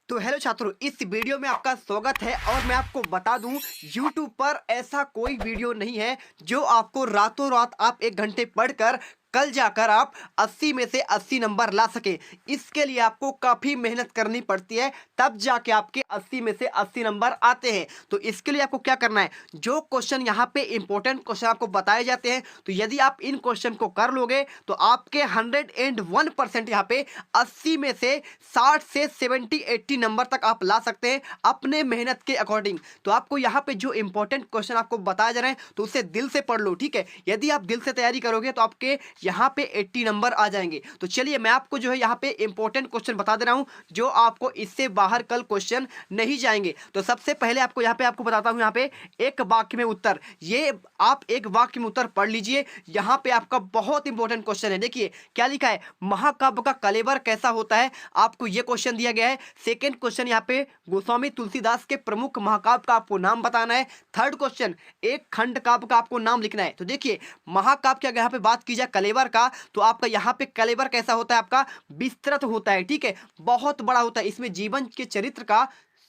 तो हेलो छात्रों, इस वीडियो में आपका स्वागत है। और मैं आपको बता दूं, YouTube पर ऐसा कोई वीडियो नहीं है जो आपको रातों रात आप 1 घंटे पढ़कर कल जाकर आप 80 में से 80 नंबर ला सके। इसके लिए आपको काफ़ी मेहनत करनी पड़ती है, तब जाके आपके 80 में से 80 नंबर आते हैं। तो इसके लिए आपको क्या करना है, जो क्वेश्चन यहाँ पे इंपॉर्टेंट क्वेश्चन आपको बताए जाते हैं, तो यदि आप इन क्वेश्चन को कर लोगे तो आपके 101% यहाँ पे 80 में से 60 से 70-80 नंबर तक आप ला सकते हैं अपने मेहनत के अकॉर्डिंग। तो आपको यहाँ पे जो इंपॉर्टेंट क्वेश्चन आपको बताया जा रहे हैं तो उसे दिल से पढ़ लो, ठीक है। यदि आप दिल से तैयारी करोगे तो आपके यहाँ पे 80 नंबर आ जाएंगे। तो चलिए मैं आपको जो है यहाँ पे इंपॉर्टेंट क्वेश्चन बता दे रहा हूँ जो आपको इससे बाहर कल क्वेश्चन नहीं जाएंगे। तो सबसे पहले आपको यहाँ पे आपको बताता हूँ, यहाँ पे एक वाक्य में उत्तर, ये आप एक वाक्य में उत्तर पढ़ लीजिए। यहाँ पे आपका बहुत इंपॉर्टेंट क्वेश्चन है। देखिए क्या लिखा है, महाकाव्य का कलेवर कैसा होता है, आपको ये क्वेश्चन दिया गया है। सेकंड क्वेश्चन यहाँ पे गोस्वामी तुलसीदास के प्रमुख महाकाव्य का आपको नाम बताना है। थर्ड क्वेश्चन एक खंड काव्य का आपको नाम लिखना है। तो देखिए महाकाव्य की अगर यहाँ पे बात की जाए कलेवर का, तो आपका यहाँ पे कलेवर कैसा होता है, आपका विस्तृत होता है, ठीक है, बहुत बड़ा होता है। इसमें जीवन के चरित्र का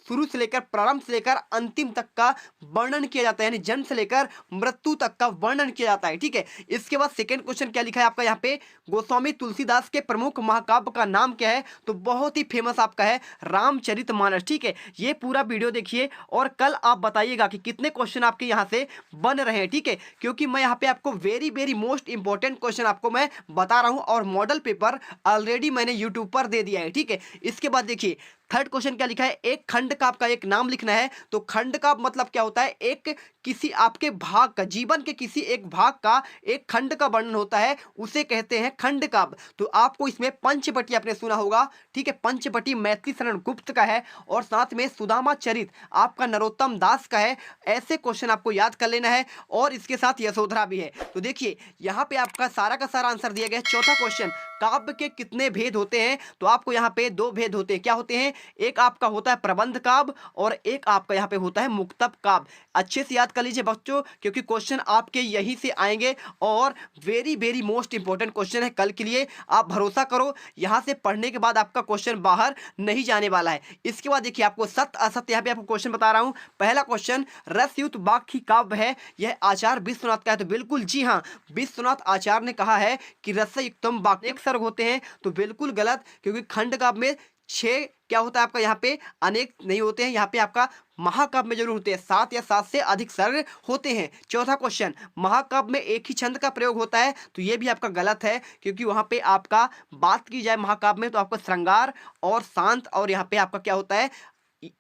शुरू से लेकर प्रारंभ से लेकर अंतिम तक का वर्णन किया जाता है, यानी जन्म से लेकर मृत्यु तक का वर्णन किया जाता है, ठीक है। इसके बाद सेकंड क्वेश्चन क्या लिखा है आपका यहाँ पे, गोस्वामी तुलसीदास के प्रमुख महाकाव्य का नाम क्या है, तो बहुत ही फेमस आपका है रामचरितमानस, ठीक है। ये पूरा वीडियो देखिए और कल आप बताइएगा कि कितने क्वेश्चन आपके यहाँ से बन रहे हैं, ठीक है, क्योंकि मैं यहाँ पे आपको very very most important question आपको मैं बता रहा हूँ और मॉडल पेपर ऑलरेडी मैंने यूट्यूब पर दे दिया है, ठीक है। इसके बाद देखिए थर्ड क्वेश्चन क्या लिखा है, एक खंड का आपका एक नाम लिखना है। तो खंड का मतलब क्या होता है, एक किसी आपके भाग का, जीवन के किसी एक भाग का एक खंड का वर्णन होता है, उसे कहते हैं खंड काव्य। तो आपको इसमें पंचवटी आपने सुना होगा, ठीक है, पंचवटी मैथिली शरण गुप्त का है और साथ में सुदामा चरित आपका नरोत्तम दास का है। ऐसे क्वेश्चन आपको याद कर लेना है और इसके साथ यशोधरा भी है। तो देखिए यहाँ पे आपका सारा का सारा आंसर दिया गया है। चौथा क्वेश्चन, काव्य के कितने भेद होते हैं, तो आपको यहाँ पे 2 भेद होते हैं। क्या होते हैं, एक आपका होता है प्रबंध काव्य और एक आपका यहाँ पे होता है मुक्तक काव्य। अच्छे से याद कर लीजिए बच्चों, क्योंकि क्वेश्चन आपके यहीं से आएंगे और very very most important question है कल के लिए। आप भरोसा करो, यहाँ से पढ़ने के बाद आपका क्वेश्चन बाहर नहीं जाने वाला है। इसके बाद देखिए आपको सत्य असत्य यहाँ पे आपको क्वेश्चन बता रहा हूँ। पहला क्वेश्चन, रसयुक्त वाक्य काव्य है, यह आचार्य विश्वनाथ का है। तो बिल्कुल जी हाँ, विश्वनाथ आचार्य ने कहा है कि रसयुक्तम वाक्य एक सर्ग होते हैं। तो बिल्कुल गलत, क्योंकि खंड काव्य में 6 क्या होता है आपका यहाँ पे अनेक नहीं होते हैं, यहाँ पे आपका महाकाव्य में जरूर होते हैं 7 या 7 से अधिक सर्ग होते हैं। चौथा क्वेश्चन, महाकाव्य में एक ही छंद का प्रयोग होता है। तो ये भी आपका गलत है, क्योंकि वहाँ पे आपका बात की जाए महाकाव्य में तो आपका श्रृंगार और शांत और यहाँ पे आपका क्या होता है,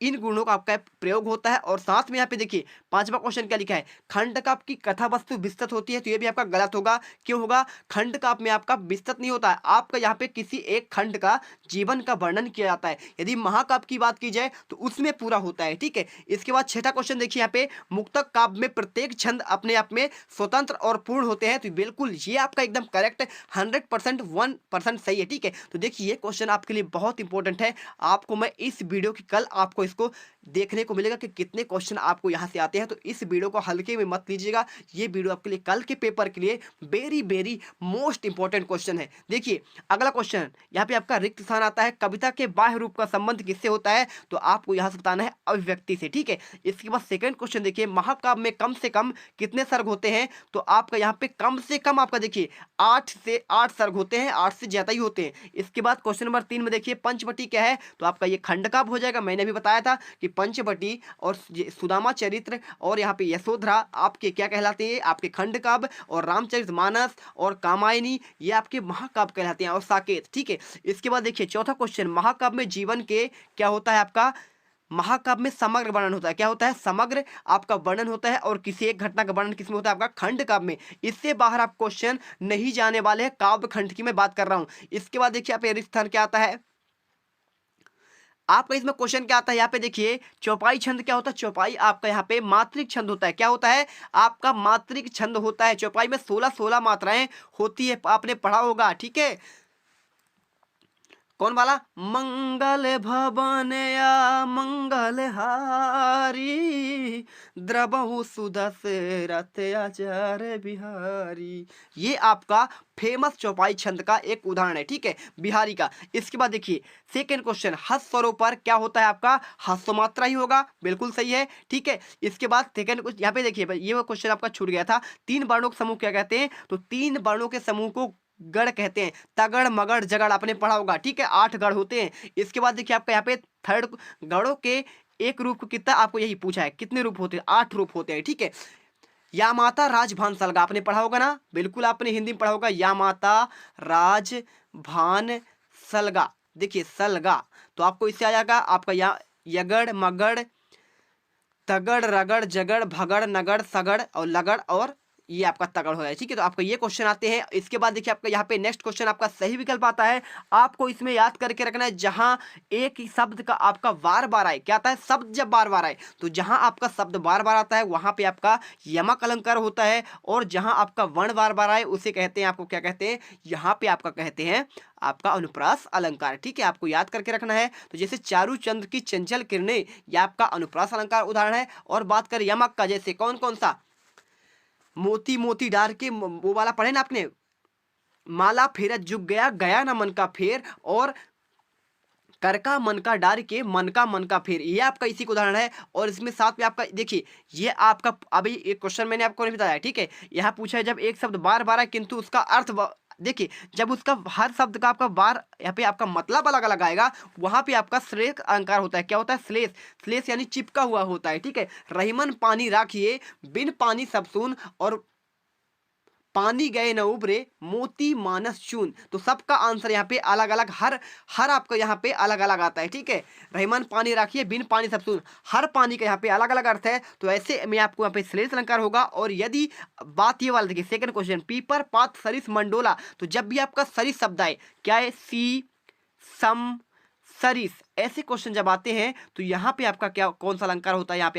इन गुणों का आपका प्रयोग होता है। और साथ में यहाँ पे देखिए पांचवा क्वेश्चन क्या लिखा है, खंड काव्य की कथा वस्तु विस्तृत होती है। तो ये भी आपका गलत होगा। क्यों होगा, खंड काव्य में आपका विस्तृत नहीं होता है, आपका यहाँ पे किसी एक खंड का जीवन का वर्णन किया जाता है। यदि महाकाव्य की बात की जाए तो उसमें पूरा होता है, ठीक है। इसके बाद छठा क्वेश्चन देखिए यहाँ पे, मुक्तक काव्य में प्रत्येक छंद अपने आप में स्वतंत्र और पूर्ण होते हैं। तो बिल्कुल ये आपका एकदम करेक्ट 100% 1% सही है, ठीक है। तो देखिए ये क्वेश्चन आपके लिए बहुत इंपॉर्टेंट है। आपको मैं इस वीडियो की कल आपको इसको देखने को मिलेगा कि कितने क्वेश्चन आपको यहां से आते हैं। तो इस वीडियो को हल्के में मत लीजिएगा, ये वीडियो आपके लिए कल के पेपर के लिए very very most important question है। देखिए अगला क्वेश्चन, यहाँ पे आपका रिक्त स्थान आता है, कविता के बाह्य रूप का संबंध किससे होता है, तो आपको यहां से बताना है अभिव्यक्ति से, ठीक है। इसके बाद सेकंड क्वेश्चन देखिए, महाकाव्य में कम से कम कितने सर्ग होते हैं, तो आपका यहाँ पे कम से कम आपका देखिए 8 से 8 सर्ग होते हैं, 8 से ज्यादा ही होते हैं। इसके बाद क्वेश्चन नंबर 3 में देखिए पंचवटी क्या है, तो आपका ये खंड काव्य हो जाएगा। मैंने भी बताया था कि पंचवटी और सुदामा चरित्र और यहाँ पे यशोधरा आपके क्या कहलाते हैं, आपके खंड काव्य, और रामचरितमानस और कामायनी ये आपके महाकाव्य कहलाते हैं, और साकेत, ठीक है। इसके बाद देखिए चौथा क्वेश्चन, महाकाव्य में जीवन के क्या होता है, आपका महाकाव्य में समग्र वर्णन होता है। क्या होता है, समग्र आपका वर्णन होता है। और किसी एक घटना का वर्णन किसमें होता है, आपका खंड काव्य में। इससे बाहर आप क्वेश्चन नहीं जाने वाले हैं, काव्य खंड की मैं बात कर रहा हूं। इसके बाद देखिए आप रिक्त स्थान क्या आता है, आपका इसमें क्वेश्चन क्या आता है, यहाँ पे देखिए चौपाई छंद क्या होता है, चौपाई आपका यहाँ पे मात्रिक छंद होता है। क्या होता है, आपका मात्रिक छंद होता है। चौपाई में 16 मात्राएं होती है, आपने पढ़ा होगा, ठीक है। कौन वाला? मंगल भवन या मंगल हारी, द्रवहु सुदशरथ आचार्य बिहारी। ये आपका फेमस चौपाई छंद का एक उदाहरण है, ठीक है, बिहारी का। इसके बाद देखिए सेकंड क्वेश्चन, हस स्वरों पर क्या होता है आपका? हस्व मात्रा ही होगा, बिल्कुल सही है, ठीक है। इसके बाद सेकंड क्वेश्चन यहाँ पे देखिए, ये वो क्वेश्चन आपका छूट गया था। तीन वर्णों के समूह क्या कहते हैं? तो तीन वर्णों के समूह को गढ़ कहते हैं। तगड़ मगड़ जगड़ आपने पढ़ा होगा, ठीक है, 8 गढ़ होते हैं। इसके बाद देखिए आपका यहाँ पे थर्ड, गढ़ों के एक रूप को कितना, आपको यही पूछा है, कितने रूप होते हैं? 8 रूप होते हैं, ठीक है। या माता राजभान सलगा आपने पढ़ा होगा ना, बिल्कुल आपने हिंदी में पढ़ा होगा, या माता राजभान सलगा। देखिए सलगा, तो आपको इससे आ जाएगा आपका या यगड़ मगड़ तगड़ रगड़ जगड़ भगड़ नगड़ सगड़ और लगड़, और ये आपका तगड़ हो जाए, ठीक है। तो आपको ये क्वेश्चन आते हैं। इसके बाद देखिए आपका यहाँ पे नेक्स्ट क्वेश्चन आपका सही विकल्प आता है। आपको इसमें याद करके रखना है, जहां एक ही शब्द का आपका बार बार आए, क्या आता है? शब्द जब बार बार आए, तो जहां आपका शब्द बार बार आता है वहां पे आपका यमक अलंकार होता है, और जहां आपका वर्ण बार बार आए उसे कहते हैं, आपको क्या कहते हैं? यहाँ पे आपका कहते हैं आपका अनुप्रास अलंकार, ठीक है, आपको याद करके रखना है। तो जैसे चारू चंद्र की चंचल किरणें, यह आपका अनुप्रास अलंकार उदाहरण है। और बात करें यमक का, जैसे कौन कौन सा? मोती मोती डार के, वो वाला पढ़े ना आपने, माला फेरत जुग गया, गया ना मन का फेर, और कर का मन का डार के, मन का फेर, ये आपका इसी का उदाहरण है। और इसमें साथ में आपका देखिए, ये आपका अभी एक क्वेश्चन मैंने आपको नहीं बताया, ठीक है, यहाँ पूछा है जब एक शब्द बार बार है किंतु उसका अर्थ देखिए, जब उसका हर शब्द का आपका बार यहाँ पे आपका मतलब अलग अलग आएगा, वहां पे आपका श्लेष अलंकार होता है। क्या होता है? श्लेष, श्लेष यानी चिपका हुआ होता है, ठीक है। रहीमन पानी राखिए, बिन पानी सब सून, और पानी गए न उबरे, मोती मानस चून। तो सबका आंसर यहाँ पे अलग अलग, हर हर आपका यहाँ पे अलग अलग आता है, ठीक है। रहमान पानी राखिए, बिन पानी सब सून, हर पानी का यहाँ पे अलग अलग अर्थ है। तो ऐसे में आपको यहाँ पे श्लेष अलंकार होगा। और यदि बात ये वाला देखिए सेकंड क्वेश्चन, पीपर पात सरिस मंडोला, तो जब भी आपका सरिस शब्द आए, क्या है? सी सम सरिस, ऐसे क्वेश्चन जब आते हैं तो यहाँ पे आपका क्या, कौन सा अलंकार होता है? यहाँ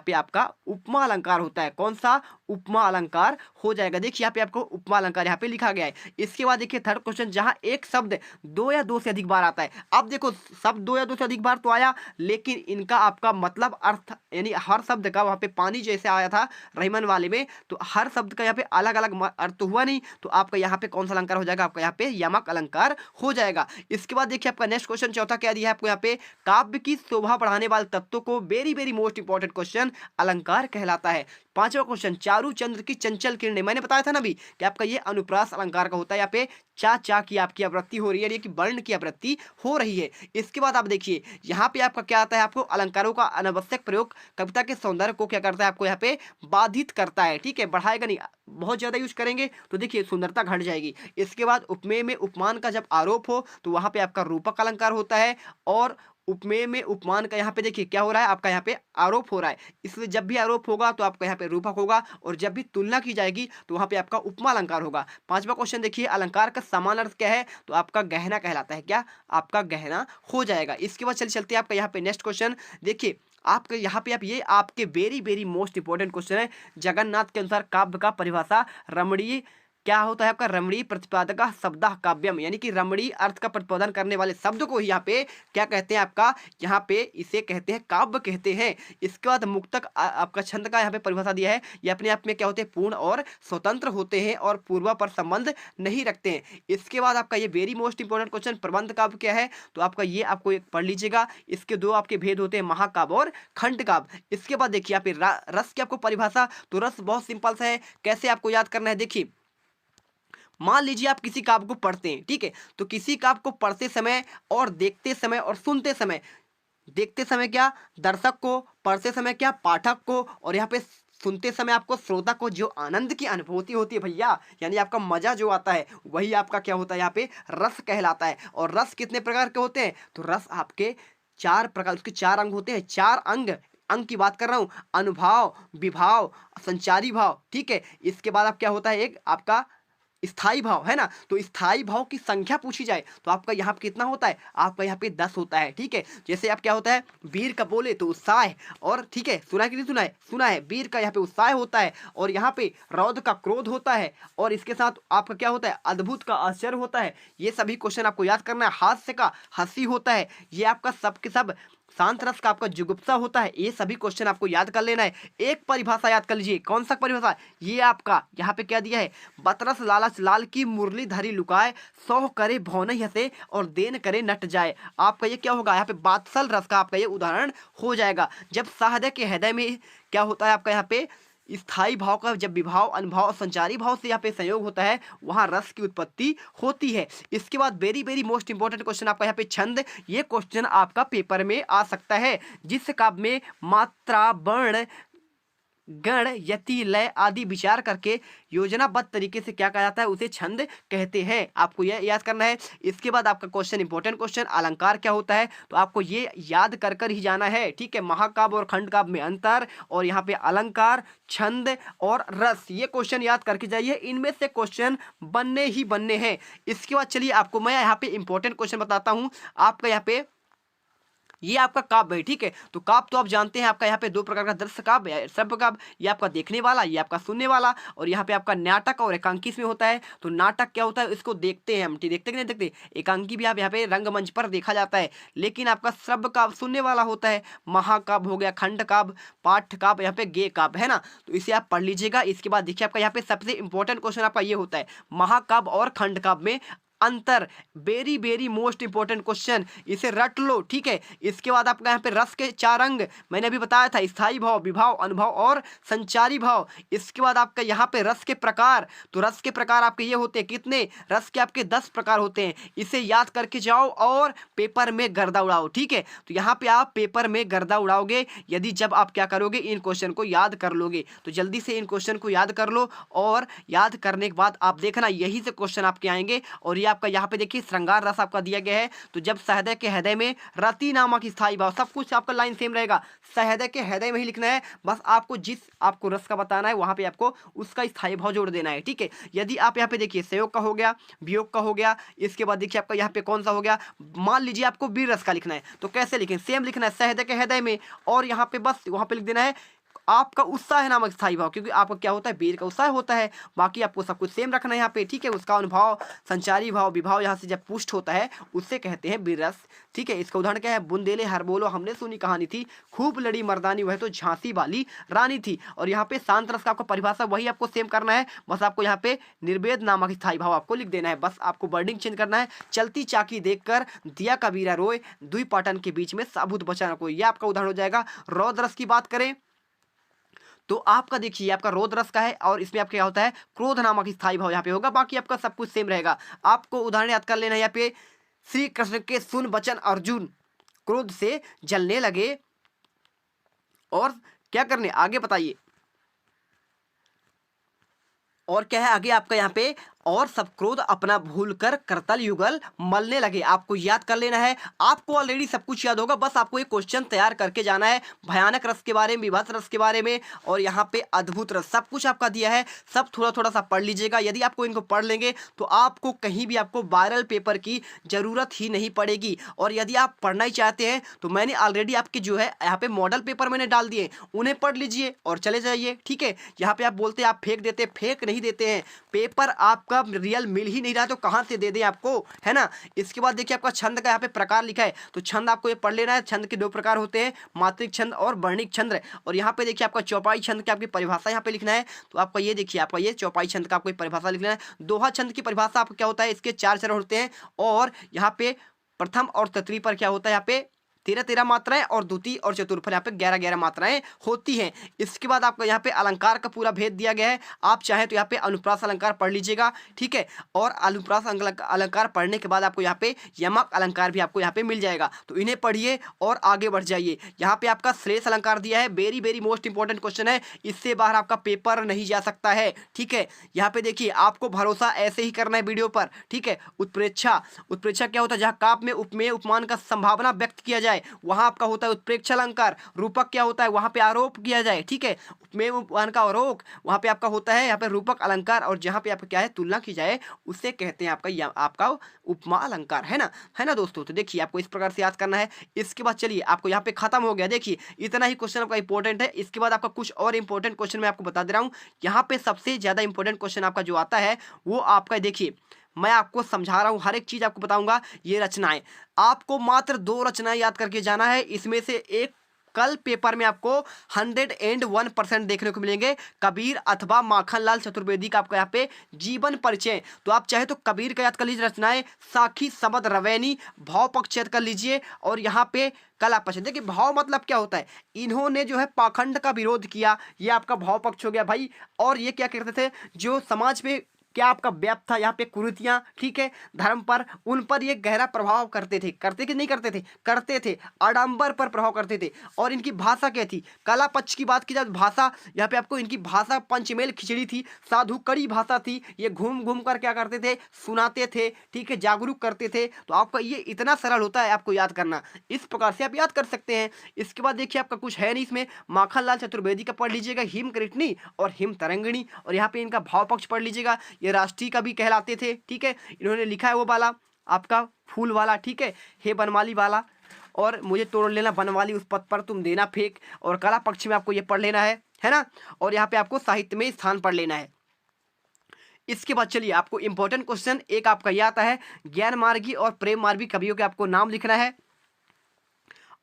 पे आपका उपमा अलंकार होता है। कौन सा? उपमा अलंकार हो जाएगा। देखिए यहाँ पे आपको उपमा अलंकार यहाँ पे लिखा गया है। इसके बाद देखिए थर्ड क्वेश्चन, जहाँ एक शब्द दो या दो से अधिक बार आता है। अब देखो शब्द दो या दो से अधिक बार तो आया, लेकिन इनका आपका मतलब अर्थ, यानी हर शब्द का, वहाँ पे पानी जैसे आया था रहीमन वाले में, तो हर शब्द का यहाँ पे अलग अलग अर्थ हुआ नहीं, तो आपका यहाँ पे कौन सा अलंकार हो जाएगा? आपका यहाँ पे यमक अलंकार हो जाएगा। इसके बाद देखिए आपका नेक्स्ट क्वेश्चन चौथा क्या दिया है आपको यहाँ पे, काव्य की शोभा बढ़ाने वाले तत्वों को, very very most important question, अलंकार कहलाता है। पांचवा क्वेश्चन, चारू चंद्र की चंचल किरणें, मैंने बताया था ना अभी कि आपका ये अनुप्रास अलंकार का होता है। यहाँ पे चा चा की आपकी आवृत्ति हो रही है, कि वर्ण की आवृत्ति हो रही है। इसके बाद आप देखिए यहाँ पे आपका क्या आता है, आपको अलंकारों का अनावश्यक प्रयोग कविता के सौंदर्य को क्या करता है? आपको यहाँ पे बाधित करता है, ठीक है, बढ़ाएगा नहीं। बहुत ज्यादा यूज करेंगे तो देखिए सुंदरता घट जाएगी। इसके बाद उपमेय में उपमान का जब आरोप हो तो वहां पे आपका रूपक अलंकार होता है, और उपमेय में उपमान का यहाँ पे देखिए क्या हो रहा है? आपका यहाँ पे आरोप हो रहा है, इसलिए जब भी आरोप होगा तो आपका यहाँ पे रूपक होगा, और जब भी तुलना की जाएगी तो वहां पे आपका उपमा अलंकार होगा। पांचवा क्वेश्चन देखिए, अलंकार का समान अर्थ क्या है? तो आपका गहना कहलाता है। क्या? आपका गहना हो जाएगा। इसके बाद चलते हैं आपका यहाँ पे नेक्स्ट क्वेश्चन देखिए, आपके यहाँ पे आप ये आपके very very most important question है। जगन्नाथ के अनुसार काव्य का परिभाषा, रमणीय क्या होता है आपका? रमणीय प्रतिपादक शब्द काव्यम, यानी कि रमणीय अर्थ का प्रतिपादन करने वाले शब्द को ही यहाँ पे क्या कहते हैं? आपका यहाँ पे इसे कहते हैं काव्य कहते हैं। इसके बाद मुक्तक आपका छंद का यहाँ पे परिभाषा दिया है। ये अपने आप में क्या होते हैं? पूर्ण और स्वतंत्र होते हैं और पूर्वा पर संबंध नहीं रखते हैं। इसके बाद आपका ये वेरी मोस्ट इंपॉर्टेंट क्वेश्चन, प्रबंध काव्य क्या है? तो आपका ये आपको एक पढ़ लीजिएगा। इसके दो आपके भेद होते हैं, महाकाव्य और खंड काव्य। इसके बाद देखिए यहाँ पे रस की आपको परिभाषा, तो रस बहुत सिंपल सा है, कैसे आपको याद करना है? देखिए मान लीजिए आप किसी काव्य को पढ़ते हैं, ठीक है, तो किसी काव्य को पढ़ते समय और देखते समय और सुनते समय, देखते समय क्या दर्शक को, पढ़ते समय क्या पाठक को, और यहाँ पे सुनते समय आपको श्रोता को जो आनंद की अनुभूति होती है भैया, यानी आपका मजा जो आता है, वही आपका क्या होता है? यहाँ पे रस कहलाता है। और रस कितने प्रकार के होते हैं? तो रस आपके 4 प्रकार, उसके 4 अंग होते हैं। 4 अंग की बात कर रहा हूं, अनुभाव, विभाव, संचारी भाव, ठीक है। इसके बाद आप क्या होता है? एक आपका स्थाई भाव है ना, तो स्थाई भाव की संख्या पूछी जाए तो आपका यहाँ पे कितना होता है, आपका यहाँ पे 10 होता है। ठीक है, जैसे आप क्या होता है, वीर का बोले तो उत्साह, और ठीक है सुना है कि नहीं सुना है, सुना है, वीर का यहाँ पे उत्साह होता है, और यहाँ पे रौद्र का क्रोध होता है, और इसके साथ आपका क्या होता है, अद्भुत का आश्चर्य होता है। ये सभी क्वेश्चन आपको याद करना है। हास्य का हंसी होता है, ये आपका सब के सब। शांत रस का आपका जुगुप्सा होता है। ये सभी क्वेश्चन आपको याद कर लेना है। एक परिभाषा याद कर लीजिए, कौन सा परिभाषा, ये आपका यहाँ पे क्या दिया है, बतरस लालच लाल की मुरली धरी लुकाए, सौ करे भौन हंसे और देन करे नट जाए। आपका ये क्या होगा, यहाँ पे बात्सल रस का आपका ये उदाहरण हो जाएगा। जब सहृदय के हृदय में क्या होता है आपका यहाँ पे स्थाई भाव का जब विभाव अनुभाव और संचारी भाव से यहाँ पे संयोग होता है, वहाँ रस की उत्पत्ति होती है। इसके बाद very very most important question आपका यहाँ पे छंद। ये क्वेश्चन आपका पेपर में आ सकता है, जिस काव्य में मात्रा वर्ण गण यति लय आदि विचार करके योजनाबद्ध तरीके से क्या कहा जाता है, उसे छंद कहते हैं। आपको यह याद करना है। इसके बाद आपका क्वेश्चन इंपॉर्टेंट क्वेश्चन, अलंकार क्या होता है, तो आपको ये याद कर कर ही जाना है। ठीक है, महाकाव्य और खंड काव्य में अंतर, और यहाँ पे अलंकार, छंद और रस, ये क्वेश्चन याद करके जाइए। इनमें से क्वेश्चन बनने ही बनने हैं। इसके बाद चलिए आपको मैं यहाँ पे इंपॉर्टेंट क्वेश्चन बताता हूँ। आपका यहाँ पे ये आपका काव्य है। ठीक है, तो काव्य तो आप जानते हैं, आपका यहाँ पे दो प्रकार का दृश्य काव्य, श्रव्य काव्य, ये आपका देखने वाला, ये आपका सुनने वाला, और यहाँ पे आपका नाटक और एकांकी इसमें होता है। तो नाटक क्या होता है, इसको देखते हैं हम, देखते कि नहीं देखते। एकांकी भी आप यहाँ पे रंगमंच पर देखा जाता है। लेकिन आपका श्रव्य काव्य सुनने वाला होता है। महाकाव्य हो गया, खंड काव्य, पाठ्य काव्य, यहाँ पे गेय काव्य है ना, तो इसे आप पढ़ लीजिएगा। इसके बाद देखिए आपका यहाँ पे सबसे इंपॉर्टेंट क्वेश्चन आपका ये होता है, महाकाव्य और खंड काव्य में अंतर। Very very most important question, इसे रट लो। ठीक है, इसके बाद आपका यहाँ पे रस के चार अंग मैंने अभी बताया था, स्थाई भाव, विभाव, अनुभव और संचारी भाव। इसके बाद आपका यहाँ पे रस के प्रकार, तो रस के प्रकार आपके ये होते हैं, कितने, रस के आपके 10 प्रकार होते हैं। इसे याद करके जाओ और पेपर में गर्दा उड़ाओ। ठीक है, तो यहाँ पे आप पेपर में गर्दा उड़ाओगे यदि जब आप क्या करोगे, इन क्वेश्चन को याद कर लोगे। तो जल्दी से इन क्वेश्चन को याद कर लो, और याद करने के बाद आप देखना यही से क्वेश्चन आपके आएंगे। और आपका यहाँ पे देखिए श्रृंगार रस आपका दिया गया है, तो जब सहृदय के हृदय में रति नामक स्थाई भाव, सब कुछ आपका लाइन सेम रहेगा, सहृदय के हृदय में ही लिखना है। बस आपको जिस आपको रस का बताना है वहां पे आपको उसका स्थाई भाव जोड़ देना है। ठीक है, यदि आप यहाँ पे देखिए संयोग का हो गया, वियोग का हो गया, इसके बाद देखिए आपका यहाँ पे कौन सा हो गया, मान लीजिए आपको वीर रस का लिखना है, तो कैसे लिखें, सेम लिखना है, सहृदय के हृदय में, और यहाँ पे बस वहां पे लिख देना है आपका उत्साह नामक स्थाई भाव, क्योंकि आपका क्या होता है, वीर का उत्साह होता है। बाकी आपको सब कुछ सेम रखना है यहाँ पे। ठीक है, उसका अनुभव, संचारी भाव, विभाव यहाँ से जब पुष्ट होता है उससे कहते हैं वीर रस। ठीक है, इसका उदाहरण क्या है, बुंदेले हर बोलो हमने सुनी कहानी थी, खूब लड़ी मर्दानी वह तो झांसी वाली रानी थी। और यहाँ पे शांत रस का आपको परिभाषा वही आपको सेम करना है, बस आपको यहाँ पे निर्वेद नामक स्थाई भाव आपको लिख देना है। बस आपको वर्डिंग चेंज करना है, चलती चाकी देखकर दिया कबीरा रोए, दुई पाटन के बीच में साबुत बचा न कोई, ये आपका उदाहरण हो जाएगा। रौद्र रस की बात करें तो आपका देखिए आपका रौद्र रस का है, और इसमें आपका क्या होता है, क्रोध नामक स्थाई भाव यहाँ पे होगा। बाकी आपका सब कुछ सेम रहेगा। आपको उदाहरण याद कर लेना है यहाँ पे, श्री कृष्ण के सुन वचन अर्जुन क्रोध से जलने लगे, और क्या करने आगे बताइए, और क्या है आगे आपका यहाँ पे, और सब क्रोध अपना भूलकर करतल युगल मलने लगे। आपको याद कर लेना है, आपको ऑलरेडी सब कुछ याद होगा, बस आपको एक क्वेश्चन तैयार करके जाना है। भयानक रस के बारे में, विभत्स रस के बारे में, और यहाँ पे अद्भुत रस, सब कुछ आपका दिया है। सब थोड़ा थोड़ा सा पढ़ लीजिएगा। यदि आपको इनको पढ़ लेंगे तो आपको कहीं भी आपको वायरल पेपर की जरूरत ही नहीं पड़ेगी। और यदि आप पढ़ना ही चाहते हैं तो मैंने ऑलरेडी आपके जो है यहाँ पे मॉडल पेपर मैंने डाल दिए, उन्हें पढ़ लीजिए और चले जाइए। ठीक है, यहाँ पे आप बोलते हैं आप फेंक देते, फेंक नहीं देते हैं, पेपर आपका रियल मिल ही नहीं रहा तो कहां से दे दें आपको, है ना। इसके बाद देखिए आपका छंद का यहाँ पे प्रकार लिखा है, तो छंद आपको ये पढ़ लेना है। छंद के दो प्रकार होते हैं, मात्रिक छंद और वर्णिक छंद। और यहाँ पे देखिए आपका चौपाई छंद की आपकी परिभाषा यहाँ पे लिखना है। तो आपका ये देखिए आपका ये चौपाई छंद का आपको परिभाषा लिखना है। दोहा छंद की परिभाषा आपको क्या होता है, इसके 4 चरण होते हैं, और यहाँ पे प्रथम और तृतीय पर क्या होता है, यहाँ पे 13-13 मात्राएं, और द्वितीय और चतुर्थ पर यहाँ पे 11-11 मात्राएं होती हैं। इसके बाद आपको यहाँ पे अलंकार का पूरा भेद दिया गया है। आप चाहें तो यहाँ पे अनुप्रास अलंकार पढ़ लीजिएगा। ठीक है, और अनुप्रास अलंकार पढ़ने के बाद आपको यहाँ पे यमक अलंकार भी आपको यहाँ पे मिल जाएगा, तो इन्हें पढ़िए और आगे बढ़ जाइए। यहाँ पे आपका श्लेष अलंकार दिया है, very very most important question है, इससे बाहर आपका पेपर नहीं जा सकता है। ठीक है, यहाँ पे देखिए आपको भरोसा ऐसे ही करना है वीडियो पर। ठीक है, उत्प्रेक्षा, उत्प्रेक्षा क्या होता है, जहाँ काव्य में उपमेय उपमान का संभावना व्यक्त किया जाए, जाए वहां आपका होता है उत्प्रेक्ष अलंकार। रूपक क्या होता है, वहां पे आरोप किया जाए, ठीक है, उपमेय उपमान का आरोप, वहां पे आपका होता है यहाँ पे रूपक अलंकार, और जहां पे आपका क्या है तुलना की जाए उसे कहते हैं आपका उपमा अलंकार, है ना दोस्तों। तो देखिए आपको इस प्रकार से याद करना है। इसके बाद चलिए आपको यहाँ पे खत्म हो गया, देखिए इतना ही क्वेश्चन आपका इंपॉर्टेंट है। इसके बाद आपका कुछ और इंपॉर्टेंट क्वेश्चन मैं आपको बता दे रहा हूँ। यहाँ पे सबसे ज्यादा इंपॉर्टेंट क्वेश्चन आपका जो आता है वो आपका, देखिए मैं आपको समझा रहा हूँ, हर एक चीज आपको बताऊंगा। ये रचनाएं आपको मात्र 2 रचनाएं याद करके जाना है, इसमें से एक कल पेपर में आपको 101% देखने को मिलेंगे, कबीर अथवा माखनलाल चतुर्वेदी का आपका यहाँ पे जीवन परिचय। तो आप चाहे तो कबीर का याद कर लीजिए रचनाएं, साखी सबद रवैनी, भाव पक्ष याद कर लीजिए, और यहाँ पे कला पक्ष। देखिए भाव मतलब क्या होता है, इन्होंने जो है पाखंड का विरोध किया, ये आपका भाव पक्ष हो गया भाई। और ये क्या करते थे, जो समाज पे क्या आपका व्याप्त था यहाँ पे कुरीतियां, ठीक है, धर्म पर, उन पर ये गहरा प्रभाव करते थे, करते कि नहीं करते थे, करते थे, आडंबर पर प्रभाव करते थे। और इनकी भाषा क्या थी, कला पक्ष की बात की जाए भाषा, यहाँ पे आपको इनकी भाषा पंचमेल खिचड़ी थी, साधु कड़ी भाषा थी, ये घूम घूम कर क्या करते थे, सुनाते थे, ठीक है, जागरूक करते थे। तो आपका ये इतना सरल होता है आपको याद करना, इस प्रकार से आप याद कर सकते हैं। इसके बाद देखिए आपका कुछ है नहीं इसमें, माखनलाल चतुर्वेदी का पढ़ लीजिएगा हिम कृष्णी और हिम तरंगिणी, और यहाँ पे इनका भाव पक्ष पढ़ लीजिएगा, ये राष्ट्रीय कवि कहलाते थे, ठीक है, इन्होंने लिखा है वो वाला आपका फूल वाला, ठीक है, हे बनमाली वाला, और मुझे तोड़ लेना बनवाली उस पथ पर तुम देना फेंक, और कला पक्ष में आपको ये पढ़ लेना है ना, और यहाँ पे आपको साहित्य में स्थान पढ़ लेना है। इसके बाद चलिए आपको इंपॉर्टेंट क्वेश्चन एक आपका यह आता है, ज्ञान मार्गी और प्रेम मार्गी कवियों के आपको नाम लिखना है,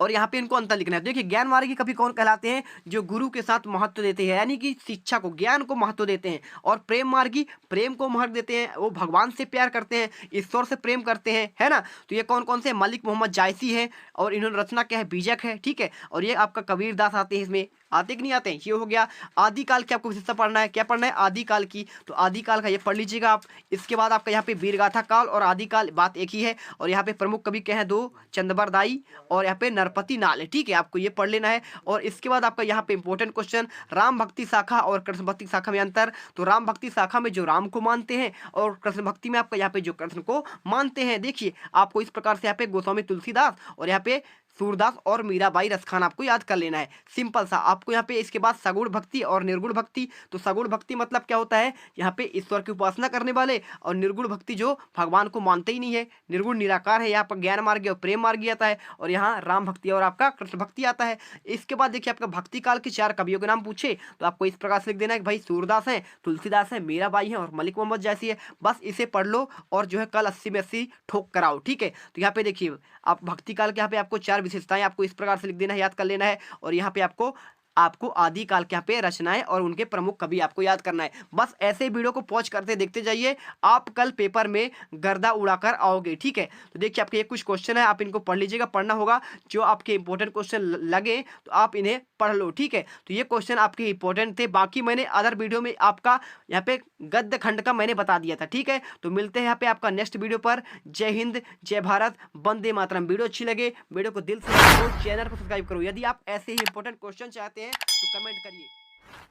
और यहाँ पे इनको अंतर लिखना है। देखिए ज्ञान मार्गी कवि कौन कहलाते हैं, जो गुरु के साथ महत्व देते हैं, यानी कि शिक्षा को, ज्ञान को महत्व देते हैं। और प्रेम मार्गी प्रेम को महत्व देते हैं, वो भगवान से प्यार करते हैं, ईश्वर से प्रेम करते हैं, है ना। तो ये कौन कौन से, मलिक मोहम्मद जायसी है, और इन्होंने रचना क्या है, बीजक है, ठीक है, और ये आपका कबीर दास आते हैं, इसमें आते कि नहीं आते हैं, ये हो गया। आदिकाल की आपको विशेषता पढ़ना है, क्या पढ़ना है, आदिकाल की, तो आदिकाल का ये पढ़ लीजिएगा आप। इसके बाद आपका यहाँ पे वीरगाथा काल और आदिकाल बात एक ही है, और यहाँ पे प्रमुख कवि क्या है, 2 चंदबरदाई और यहाँ पे नरपति नाल है, ठीक है, आपको ये पढ़ लेना है। और इसके बाद आपका यहाँ पे इंपॉर्टेंट क्वेश्चन, राम भक्ति शाखा और कृष्ण भक्ति शाखा में अंतर। तो राम भक्ति शाखा में जो राम को मानते हैं, और कृष्ण भक्ति में आपका यहाँ पे जो कृष्ण को मानते हैं। देखिए आपको इस प्रकार से यहाँ पे गोस्वामी तुलसीदास और यहाँ पे सूरदास और मीराबाई रसखान आपको याद कर लेना है, सिंपल सा। आपको यहाँ पे इसके बाद सगुण भक्ति और निर्गुण भक्ति। तो सगुण भक्ति मतलब क्या होता है, यहाँ पे ईश्वर की उपासना करने वाले, और निर्गुण भक्ति जो भगवान को मानते ही नहीं है, निर्गुण निराकार है। यहाँ पर ज्ञान मार्गी और प्रेम मार्गी आता है, और यहाँ राम भक्ति और आपका कृष्ण भक्ति आता है। इसके बाद देखिए आपका भक्ति काल के 4 कवियों के नाम पूछे तो आपको इस प्रकार से लिख देना है कि भाई सूरदास है, तुलसीदास है, मीराबाई है और मलिक मोहम्मद जायसी है। बस इसे पढ़ लो और जो है कल 80 में 80 ठोक कराओ, ठीक है। तो यहाँ पे देखिए आप भक्ति काल के यहाँ पे आपको 4 विशेषताएं आपको इस प्रकार से लिख देना है, याद कर लेना है। और यहाँ पे आपको आदि काल के यहाँ पे रचनाएं और उनके प्रमुख कवि आपको याद करना है। बस ऐसे वीडियो को पॉज करते देखते जाइए, आप कल पेपर में गर्दा उड़ाकर आओगे, ठीक है। तो देखिए आपके ये कुछ क्वेश्चन है, आप इनको पढ़ लीजिएगा, पढ़ना होगा, जो आपके इंपॉर्टेंट क्वेश्चन लगे तो आप इन्हें पढ़ लो, ठीक है। तो ये क्वेश्चन आपके इंपॉर्टेंट थे, बाकी मैंने अदर वीडियो में आपका यहाँ पे गद्य खंड का मैंने बता दिया था, ठीक है। तो मिलते हैं यहाँ पे आपका नेक्स्ट वीडियो पर। जय हिंद, जय भारत, वंदे मातरम। वीडियो अच्छी लगे वीडियो को दिल से चैनल को सब्सक्राइब करो। यदि आप ऐसे ही इंपॉर्टेंट क्वेश्चन चाहते हैं तो कमेंट करिए।